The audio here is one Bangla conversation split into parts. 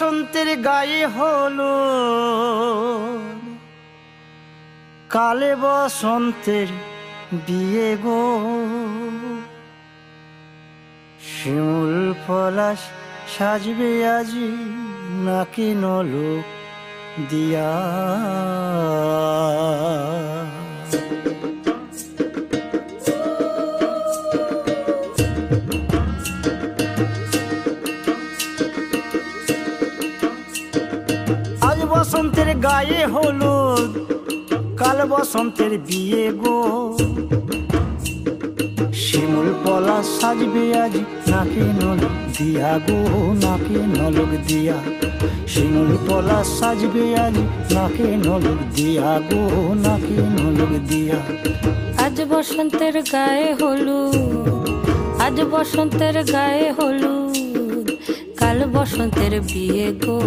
বসন্তের গায়ে হলো কালে বসন্তের বিয়ে গো, শিমুল পলাশ সাজবে আজি নাকি নলক দিয়া। আজ বসন্তের গায়ে হলুদ কাল বসন্তের বিয়ে গো, শিমুল পলাশ সাজবে আজ নাকি নলক দিয়া গো, নাকি নলক দিয়া। শিমুল পলাশ সাজবে আজ নাকি নলক দিয়া গো, নাকি নলক দিয়া। আজ বসন্তের গায়ে হলুদ, আজ বসন্তের গায়ে হলুদ কাল বসন্তের বিয়ে গো,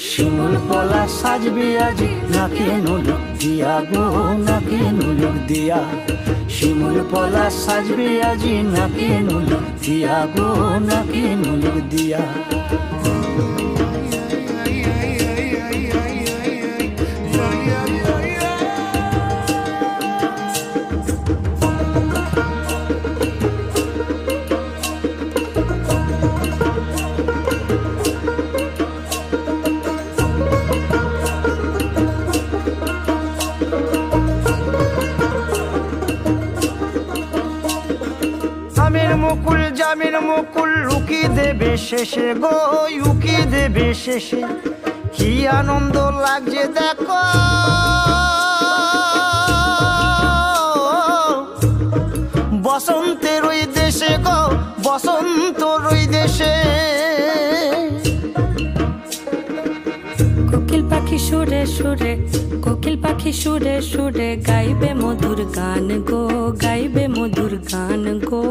শিমুল পলাশ সাজবে আজ নাকি নলক দিয়া গো, নাকি নলক দিয়া। শিমুল পলাশ সাজবে আজ নাকি নলক দিয়া গো, নাকি নলক দিয়া। জামের মুকুল জামের মুকুল লুকি দেবে শেষে গো, লুকি দেবে শেষে। কি আনন্দ লাগছে দেখো, বসন্তের ওই দেশে গো, বসন্তর ওই দেশে। কোকিল পাখি সুরে সুরে, কোকিল পাখি সুরে সুরে গাইবে মধুর গান গো, গাইবে মধুর গান গো।